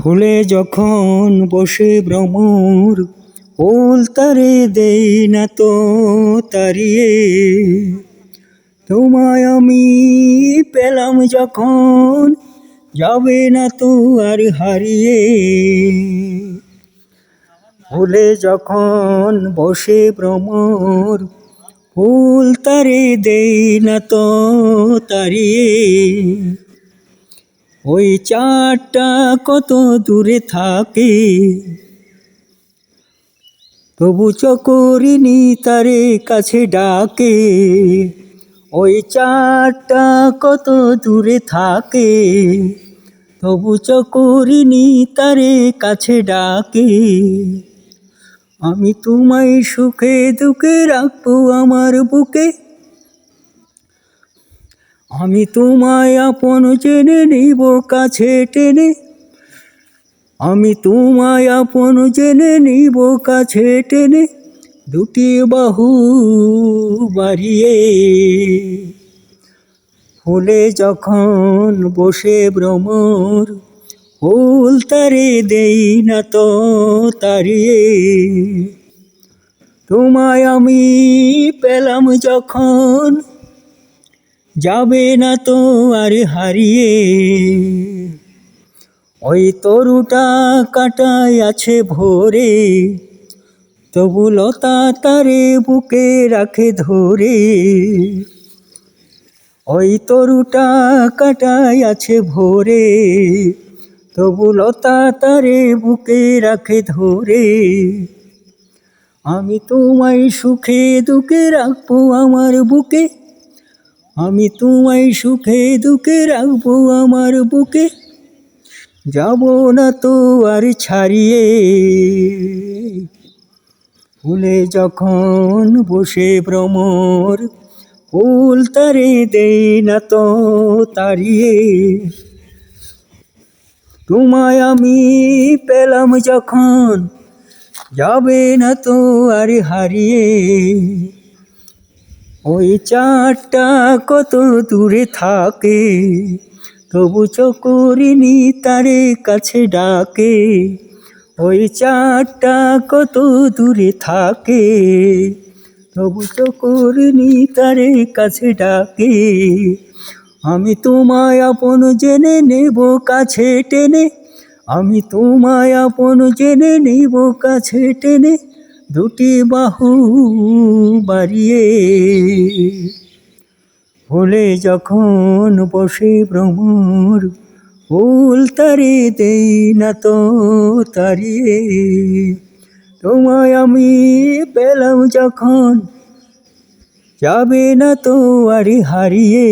ফুলে যখন বসে ভ্রমর, ফুল তারে দেই না তো তাড়িয়ে। তোমায় আমি পেলাম যখন, যাবে না তো আর হারিয়ে। ফুলে যখন বসে ভ্রমর, ফুল তারে দেই না তো তাড়িয়ে। ওই চাঁদটা কত দূরে থাকে, তবু চকরিনি তারে কাছে ডাকে। ওই চাঁদটা কত দূরে থাকে, তবু চকরিনি তারে কাছে ডাকে। আমি তোমায় সুখে দুঃখে রাখবো আমার বুকে, আমি তোমায় আপন জেনে নিব কাছে টেনে। আমি তোমায় আপন জেনে নিব কাছে টেনে, দুটি বাহু বাড়িয়ে। ফুলে যখন বসে ভ্রমর, ফুল তারে দেই না তো তাড়িয়ে। তোমায় আমি পেলাম যখন, যাবে না তো আর হারিয়ে। ওই তরুটা কাটায় আছে ভরে, তবু লতা তারে বুকে রাখে ধরে। ওই তরুটা কাটায় আছে ভরে, তবু লতা তারে বুকে রাখে ধরে। আমি তোমায় সুখে দুঃখে রাখবো আমার বুকে, আমি তোমায় সুখে দুঃখে রাখবো আমার বুকে। যাব না তো আর ছাড়িয়ে। ফুলে যখন বসে ভ্রমর, ফুল তারে দেই না তো তাড়িয়ে। তোমায় আমি পেলাম যখন, যাবে না তো আর হারিয়ে। ওই চাঁদটা কত দূরে থাকে, তবু চকরিনি তারে কাছে ডাকে। ওই চাঁদটা কত দূরে থাকে, তবু চকরিনি তারে কাছে ডাকে। আমি তোমায় আপন জেনে নেব কাছে টেনে, আমি তোমায় আপন জেনে নেব কাছে টেনে, দুটি বাহু বাড়িয়ে। ফুলে যখন বসে ভ্রমর, ফুল তারে দেই না তো তাড়িয়ে। তোমায় আমি পেলাম যখন, যাবে না তো আর হারিয়ে।